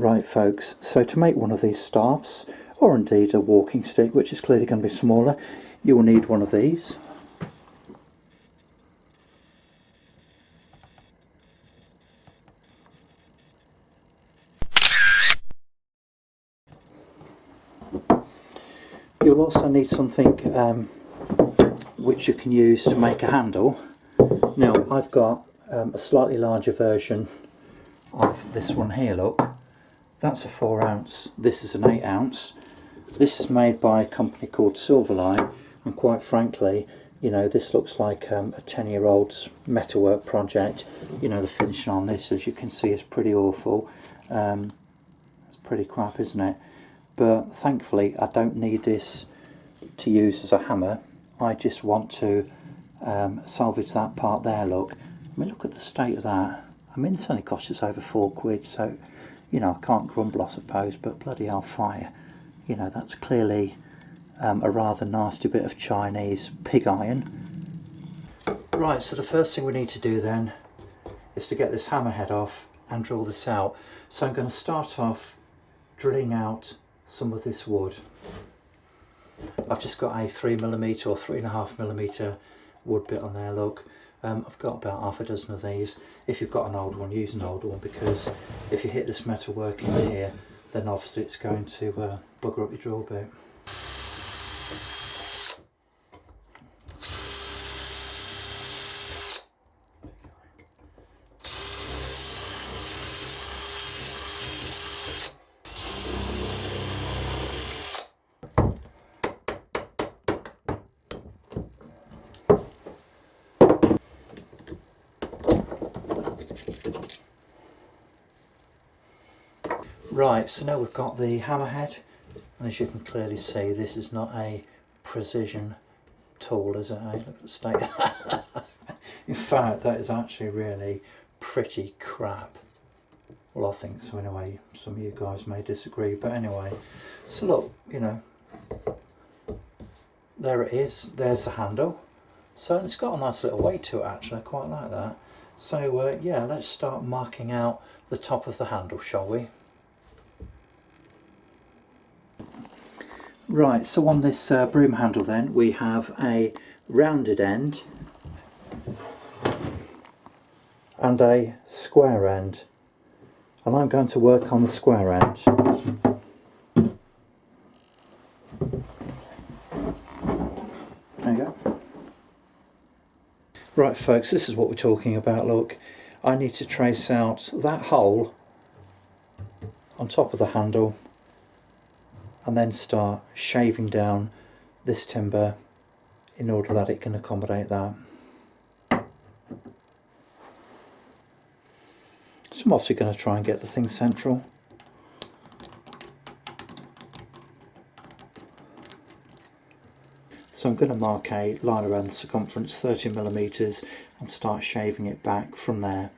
Right folks, so to make one of these staffs, or indeed a walking stick, which is clearly going to be smaller, you will need one of these. You'll also need something which you can use to make a handle. Now I've got a slightly larger version of this one here, look. That's a 4 ounce, this is an 8 ounce. This is made by a company called Silverline, and quite frankly, you know, this looks like a 10-year-old's metalwork project. You know, the finishing on this, as you can see, is pretty awful. It's pretty crap, isn't it? But thankfully I don't need this to use as a hammer. I just want to salvage that part there, look. I mean, look at the state of that. I mean, it's only cost us over £4, so, you know, I can't grumble, I suppose, but bloody hell fire. You know, that's clearly a rather nasty bit of Chinese pig iron. Right, so the first thing we need to do then is to get this hammerhead off and drill this out. So I'm going to start off drilling out some of this wood. I've just got a 3mm or 3.5mm wood bit on there, look. I've got about half a dozen of these. If you've got an old one, use an old one, because if you hit this metal work in here, then obviously it's going to bugger up your drill bit. Right, so now we've got the hammerhead, and as you can clearly see, this is not a precision tool, is it? Look at the state of that. In fact, that is actually really pretty crap. Well, I think so anyway. Some of you guys may disagree, but anyway. So look, you know, there it is. There's the handle. So it's got a nice little weight to it, actually. I quite like that. So yeah, let's start marking out the top of the handle, shall we? Right, so on this broom handle then, we have a rounded end and a square end, and I'm going to work on the square end. There you go. Right folks, this is what we're talking about, look. I need to trace out that hole on top of the handle and then start shaving down this timber in order that it can accommodate that. So I'm obviously going to try and get the thing central. So I'm going to mark a line around the circumference, 30mm, and start shaving it back from there.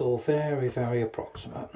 all very, very approximate.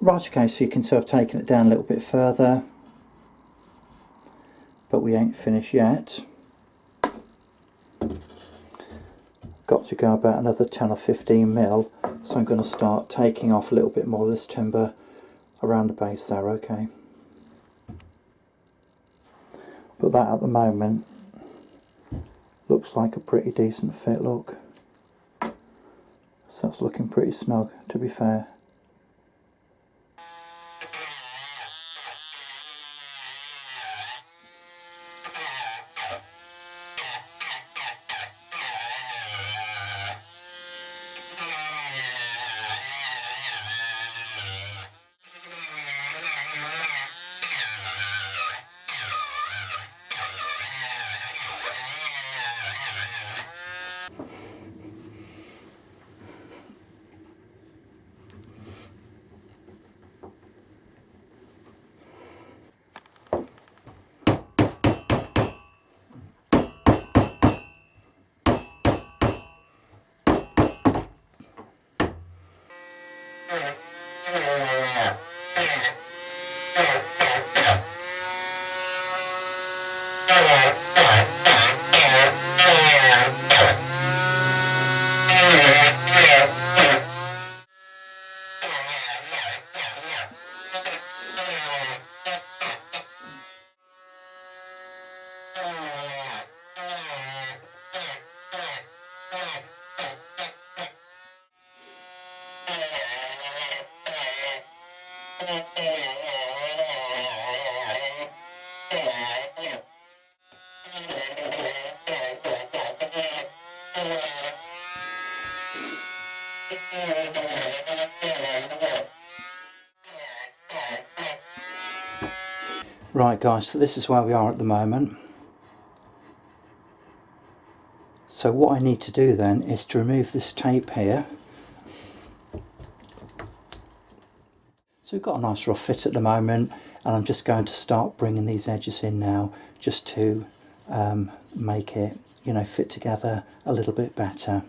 Right, okay, so you can see I've taken it down a little bit further, but we ain't finished yet. Got to go about another 10 or 15 mil, so I'm going to start taking off a little bit more of this timber around the base there, okay. But that at the moment looks like a pretty decent fit, look. So that's looking pretty snug, to be fair. Right guys, so this is where we are at the moment. So what I need to do then is to remove this tape here. So we've got a nice rough fit at the moment, and I'm just going to start bringing these edges in now, just to make it, you know, fit together a little bit better.